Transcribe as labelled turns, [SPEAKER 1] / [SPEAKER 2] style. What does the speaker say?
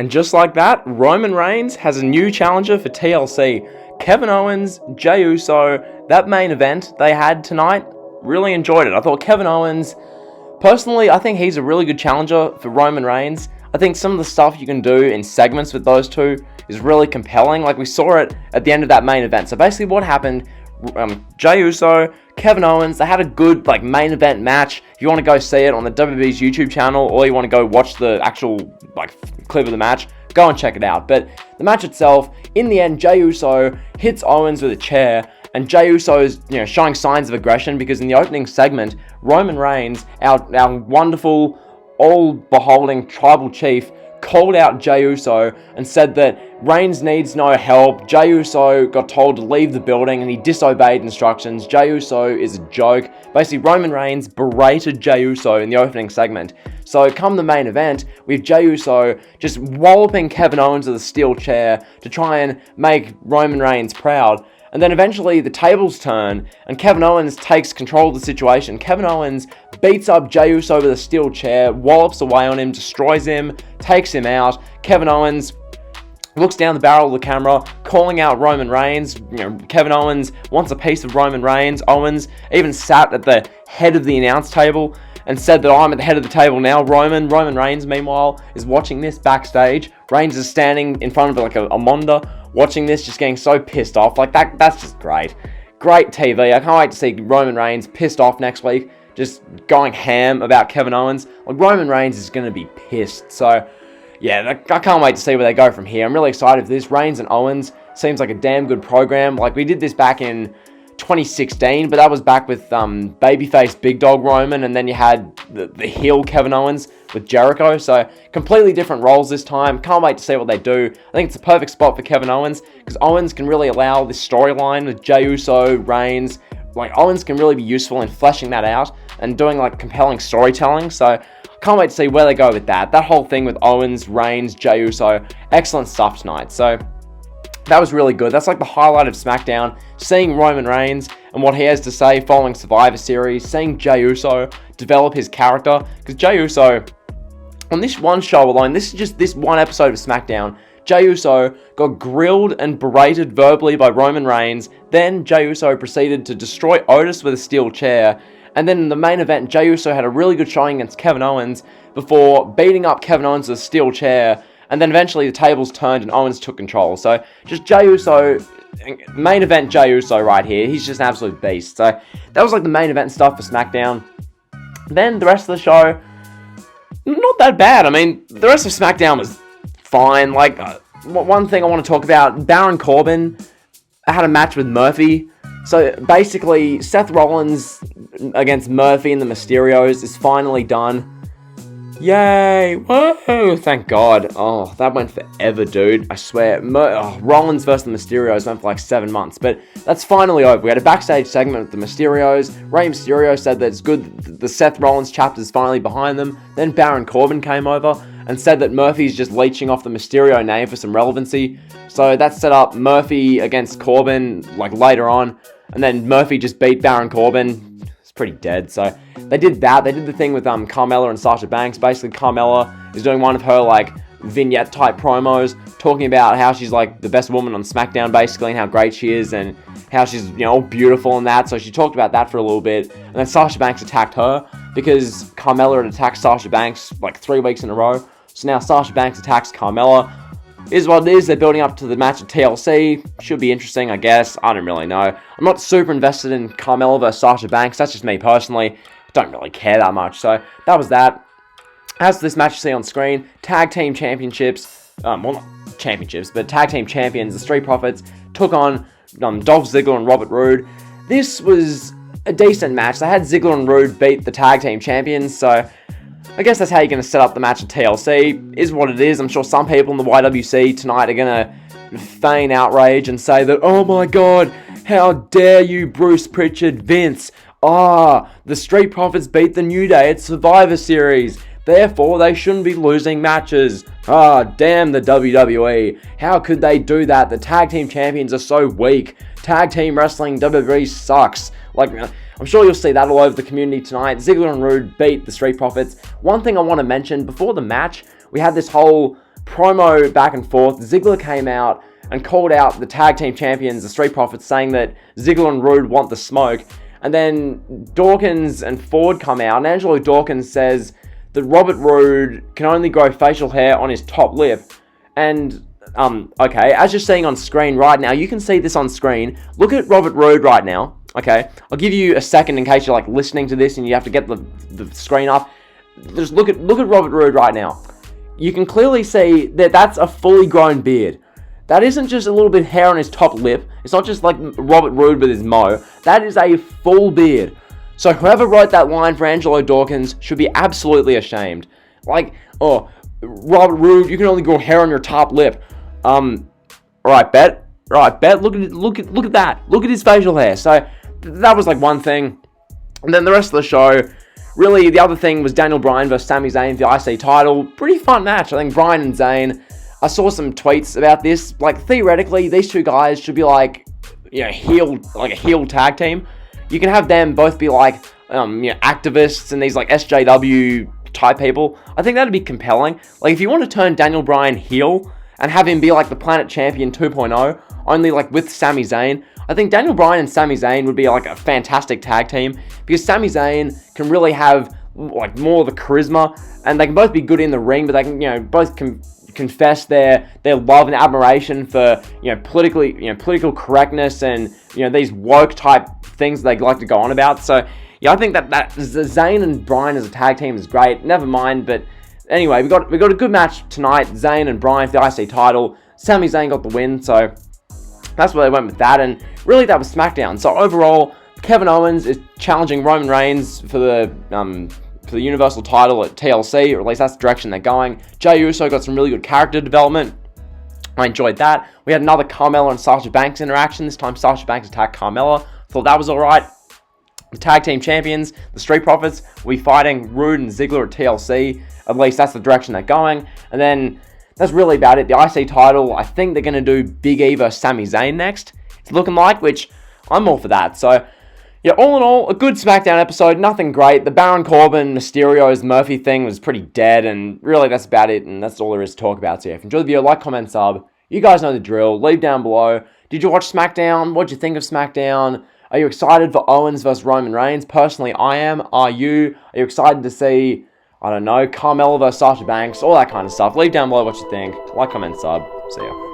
[SPEAKER 1] And just like that, Roman Reigns has a new challenger for TLC. Kevin Owens, Jey Uso, that main event they had tonight, really enjoyed it. I thought Kevin Owens, personally, I think he's a really good challenger for Roman Reigns. I think some of the stuff you can do in segments with those two is really compelling. Like we saw it at the end of that main event. So basically what happened, Jey Uso, Kevin Owens, they had a good main event match. If you want to go see it on the WWE's YouTube channel, or you want to go watch the actual clip of the match, go and check it out. But the match itself, in the end, Jey Uso hits Owens with a chair, and Jey Uso is showing signs of aggression because in the opening segment, Roman Reigns, our wonderful, all-beholding tribal chief, called out Jey Uso and said that Reigns needs no help. Jey Uso got told to leave the building and he disobeyed instructions. Jey Uso is a joke. Basically, Roman Reigns berated Jey Uso in the opening segment. So come the main event, we have Jey Uso just walloping Kevin Owens with a steel chair to try and make Roman Reigns proud. And then eventually the tables turn and Kevin Owens takes control of the situation. Kevin Owens beats up Jey Uso with a steel chair, wallops away on him, destroys him, takes him out. Kevin Owens looks down the barrel of the camera, calling out Roman Reigns. Kevin Owens wants a piece of Roman Reigns. Owens even sat at the head of the announce table and said that I'm at the head of the table now. Roman Reigns, meanwhile, is watching this backstage. Reigns is standing in front of a monitor, watching this, just getting so pissed off. That's just great. Great TV. I can't wait to see Roman Reigns pissed off next week, just going ham about Kevin Owens. Roman Reigns is going to be pissed. So, yeah, I can't wait to see where they go from here. I'm really excited for this. Reigns and Owens seems like a damn good program. We did this back in 2016, but that was back with babyface Big Dog Roman, and then you had the heel Kevin Owens with Jericho. So completely different roles this time. Can't wait to see what they do. I think it's a perfect spot for Kevin Owens because Owens can really allow this storyline with Jey Uso, Reigns. Owens can really be useful in fleshing that out and doing compelling storytelling. So can't wait to see where they go with that. That whole thing with Owens, Reigns, Jey Uso, excellent stuff tonight. So that was really good. That's the highlight of SmackDown. Seeing Roman Reigns and what he has to say following Survivor Series. Seeing Jey Uso develop his character. Because Jey Uso, on this one show alone, this is just this one episode of SmackDown, Jey Uso got grilled and berated verbally by Roman Reigns. Then Jey Uso proceeded to destroy Otis with a steel chair. And then in the main event, Jey Uso had a really good showing against Kevin Owens before beating up Kevin Owens with a steel chair. And then eventually the tables turned and Owens took control. So just Jey Uso, main event Jey Uso right here. He's just an absolute beast. So that was the main event stuff for SmackDown. Then the rest of the show, not that bad. I mean, the rest of SmackDown was fine. One thing I want to talk about, Baron Corbin had a match with Murphy. So basically, Seth Rollins against Murphy and the Mysterios is finally done. Yay! Whoa! Thank God. Oh, that went forever, dude. I swear. Rollins versus the Mysterios went for 7 months, but that's finally over. We had a backstage segment with the Mysterios. Rey Mysterio said that it's good the Seth Rollins chapter is finally behind them. Then Baron Corbin came over and said that Murphy's just leeching off the Mysterio name for some relevancy. So that set up Murphy against Corbin later on, and then Murphy just beat Baron Corbin. Pretty dead. So they did that. They did the thing with Carmella and Sasha Banks. Basically, Carmella is doing one of her vignette type promos, talking about how she's the best woman on SmackDown, basically, and how great she is, and how she's all beautiful and that. So she talked about that for a little bit, and then Sasha Banks attacked her because Carmella had attacked Sasha Banks 3 weeks in a row. So now Sasha Banks attacks Carmella. Is what it is. They're building up to the match at TLC. Should be interesting, I guess. I don't really know. I'm not super invested in Carmella versus Sasha Banks. That's just me personally. Don't really care that much. So that was that. As for this match you see on screen, Tag Team Championships, well, not championships, but Tag Team Champions, the Street Profits, took on Dolph Ziggler and Robert Roode. This was a decent match. They had Ziggler and Roode beat the Tag Team Champions, so I guess that's how you're going to set up the match at TLC. Is what it is. I'm sure some people in the YWC tonight are going to feign outrage and say that, oh my god, how dare you, Bruce Pritchard, Vince. The Street Profits beat the New Day at Survivor Series. Therefore, they shouldn't be losing matches. Damn the WWE. How could they do that? The Tag Team Champions are so weak. Tag Team Wrestling WWE sucks. I'm sure you'll see that all over the community tonight. Ziggler and Roode beat the Street Profits. One thing I want to mention, before the match, we had this whole promo back and forth. Ziggler came out and called out the tag team champions, the Street Profits, saying that Ziggler and Rude want the smoke. And then Dawkins and Ford come out, and Angelo Dawkins says that Robert Roode can only grow facial hair on his top lip. And, okay, as you're seeing on screen right now, you can see this on screen. Look at Robert Roode right now, okay? I'll give you a second in case you're, like, listening to this and you have to get the screen up. Just look at Robert Roode right now. You can clearly see that that's a fully grown beard. That isn't just a little bit of hair on his top lip. It's not just like Robert Roode with his mo. That is a full beard. So whoever wrote that line for Angelo Dawkins should be absolutely ashamed. Like, oh, Robert Roode, you can only grow hair on your top lip. Alright, Bet. Look at that. Look at his facial hair. So that was like one thing. And then the rest of the show, really the other thing was Daniel Bryan versus Sami Zayn for the IC title. Pretty fun match. I think Bryan and Zayn, I saw some tweets about this. Like, theoretically, these two guys should be like, you know, a heel tag team. You can have them both be like, activists and these like SJW type people. I think that'd be compelling. Like, if you want to turn Daniel Bryan heel and have him be like the Planet Champion 2.0, only like with Sami Zayn, I think Daniel Bryan and Sami Zayn would be like a fantastic tag team, because Sami Zayn can really have like more of the charisma, and they can both be good in the ring, but they can, both confess their love and admiration for political correctness and these woke type things they like to go on about. So yeah, I think that Zayn and Bryan as a tag team is great. Never mind, but anyway, we got a good match tonight. Zayn and Bryan for the IC title. Sami Zayn got the win, so that's where they went with that. And really, that was SmackDown. So overall, Kevin Owens is challenging Roman Reigns for the Universal title at TLC, or at least that's the direction they're going. Jey Uso got some really good character development. I enjoyed that. We had another Carmella and Sasha Banks interaction. This time Sasha Banks attacked Carmella. Thought that was alright. The tag team champions, the Street Profits, will be fighting Rude and Ziggler at TLC. At least that's the direction they're going. And then that's really about it. The IC title, I think they're going to do Big E versus Sami Zayn next. It's looking like, which I'm all for that. So yeah, all in all, a good SmackDown episode. Nothing great. The Baron Corbin, Mysterio's Murphy thing was pretty dead, and really that's about it, and that's all there is to talk about. So yeah, if you enjoyed the video, like, comment, sub. You guys know the drill. Leave down below. Did you watch SmackDown? What'd you think of SmackDown? Are you excited for Owens versus Roman Reigns? Personally, I am. Are you? Are you excited to see, I don't know, Carmella versus Sasha Banks? All that kind of stuff. Leave down below what you think. Like, comment, sub. See ya.